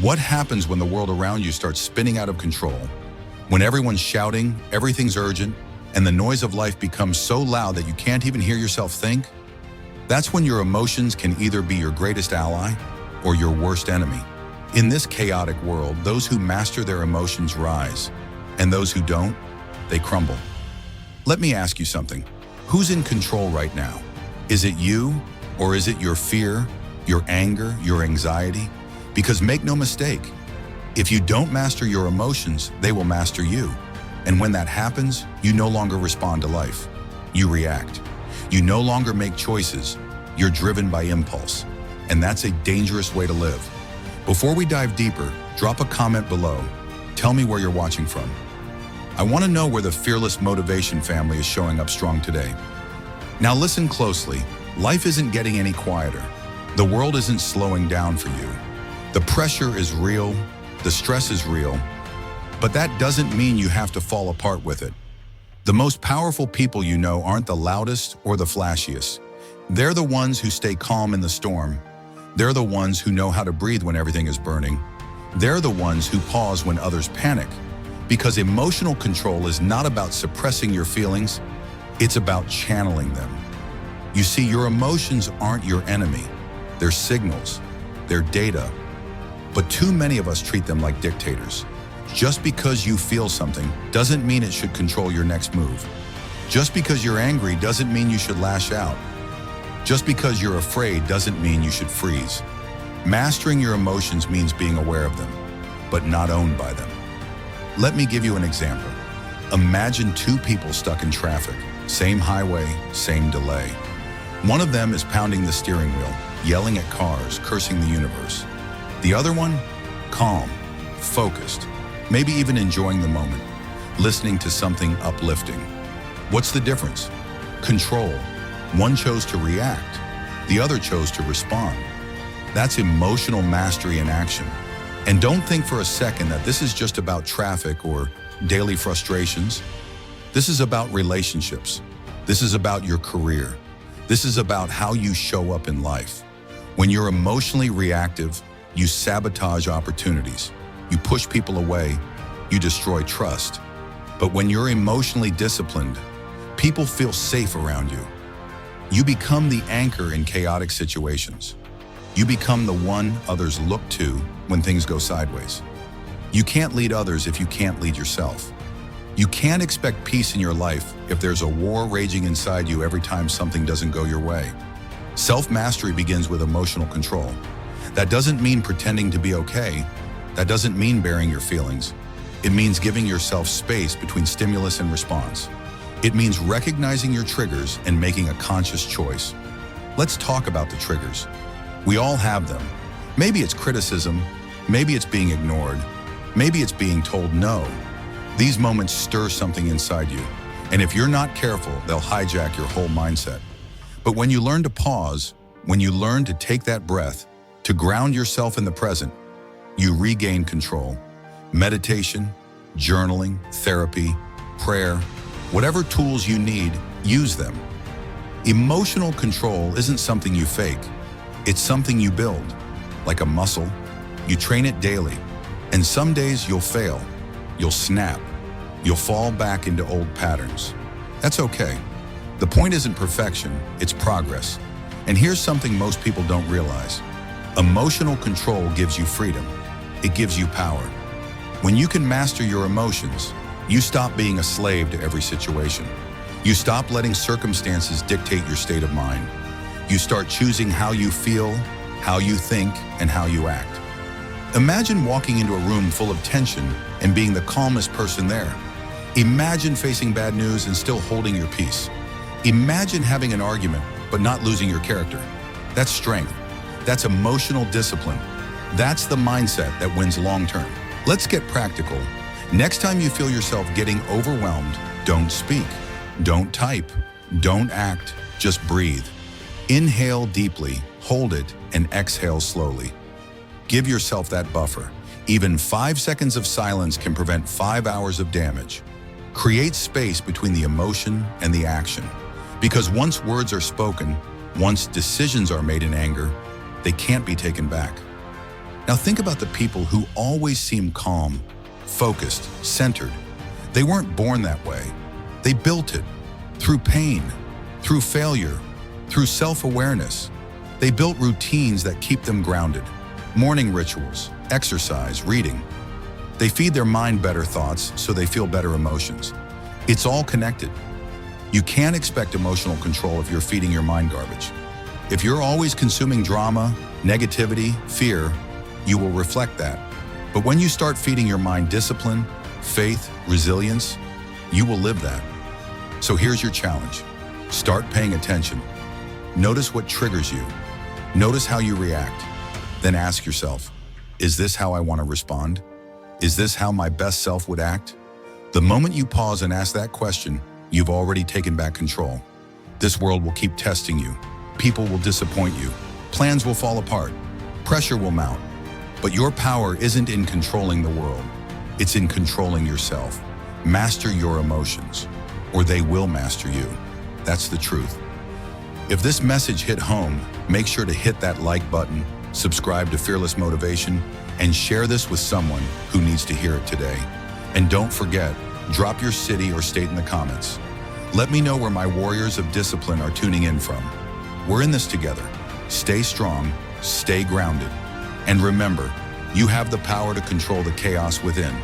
What happens when the world around you starts spinning out of control? When everyone's shouting, everything's urgent, and the noise of life becomes so loud that you can't even hear yourself think? That's when your emotions can either be your greatest ally or your worst enemy. In this chaotic world, those who master their emotions rise, and those who don't, they crumble. Let me ask you something. Who's in control right now? Is it you, or is it your fear, your anger, your anxiety? Because make no mistake, if you don't master your emotions, they will master you. And when that happens, you no longer respond to life. You react. You no longer make choices. You're driven by impulse. And that's a dangerous way to live. Before we dive deeper, drop a comment below. Tell me where you're watching from. I want to know where the Fearless Motivation family is showing up strong today. Now listen closely. Life isn't getting any quieter. The world isn't slowing down for you. The pressure is real, the stress is real, but that doesn't mean you have to fall apart with it. The most powerful people you know aren't the loudest or the flashiest. They're the ones who stay calm in the storm. They're the ones who know how to breathe when everything is burning. They're the ones who pause when others panic. Because emotional control is not about suppressing your feelings, it's about channeling them. You see, your emotions aren't your enemy. They're signals, they're data. But too many of us treat them like dictators. Just because you feel something doesn't mean it should control your next move. Just because you're angry doesn't mean you should lash out. Just because you're afraid doesn't mean you should freeze. Mastering your emotions means being aware of them, but not owned by them. Let me give you an example. Imagine two people stuck in traffic, same highway, same delay. One of them is pounding the steering wheel, yelling at cars, cursing the universe. The other one, calm, focused, maybe even enjoying the moment, listening to something uplifting. What's the difference? Control. One chose to react, the other chose to respond. That's emotional mastery in action. And don't think for a second that this is just about traffic or daily frustrations. This is about relationships. This is about your career. This is about how you show up in life. When you're emotionally reactive, you sabotage opportunities. You push people away. You destroy trust. But when you're emotionally disciplined, people feel safe around you. You become the anchor in chaotic situations. You become the one others look to when things go sideways. You can't lead others if you can't lead yourself. You can't expect peace in your life if there's a war raging inside you every time something doesn't go your way. Self-mastery begins with emotional control. That doesn't mean pretending to be okay. That doesn't mean bearing your feelings. It means giving yourself space between stimulus and response. It means recognizing your triggers and making a conscious choice. Let's talk about the triggers. We all have them. Maybe it's criticism, maybe it's being ignored, maybe it's being told no. These moments stir something inside you, and if you're not careful, they'll hijack your whole mindset. But when you learn to pause, when you learn to take that breath, to ground yourself in the present, you regain control. Meditation, journaling, therapy, prayer, whatever tools you need, use them. Emotional control isn't something you fake. It's something you build. Like a muscle, you train it daily. And some days you'll fail, you'll snap, you'll fall back into old patterns. That's okay. The point isn't perfection, it's progress. And here's something most people don't realize. Emotional control gives you freedom. It gives you power. When you can master your emotions, you stop being a slave to every situation. You stop letting circumstances dictate your state of mind. You start choosing how you feel, how you think, and how you act. Imagine walking into a room full of tension and being the calmest person there. Imagine facing bad news and still holding your peace. Imagine having an argument but not losing your character. That's strength. That's emotional discipline. That's the mindset that wins long term. Let's get practical. Next time you feel yourself getting overwhelmed, don't speak, don't type, don't act, just breathe. Inhale deeply, hold it, and exhale slowly. Give yourself that buffer. Even 5 seconds of silence can prevent 5 hours of damage. Create space between the emotion and the action. Because once words are spoken, once decisions are made in anger, they can't be taken back. Now think about the people who always seem calm, focused, centered. They weren't born that way. They built it through pain, through failure, through self-awareness. They built routines that keep them grounded. Morning rituals, exercise, reading. They feed their mind better thoughts so they feel better emotions. It's all connected. You can't expect emotional control if you're feeding your mind garbage. If you're always consuming drama, negativity, fear, you will reflect that. But when you start feeding your mind discipline, faith, resilience, you will live that. So here's your challenge. Start paying attention. Notice what triggers you. Notice how you react. Then ask yourself, is this how I want to respond? Is this how my best self would act? The moment you pause and ask that question, you've already taken back control. This world will keep testing you. People will disappoint you. Plans will fall apart. Pressure will mount. But your power isn't in controlling the world. It's in controlling yourself. Master your emotions, or they will master you. That's the truth. If this message hit home, make sure to hit that like button, subscribe to Fearless Motivation, and share this with someone who needs to hear it today. And don't forget, drop your city or state in the comments. Let me know where my warriors of discipline are tuning in from. We're in this together. Stay strong, stay grounded, and remember, you have the power to control the chaos within.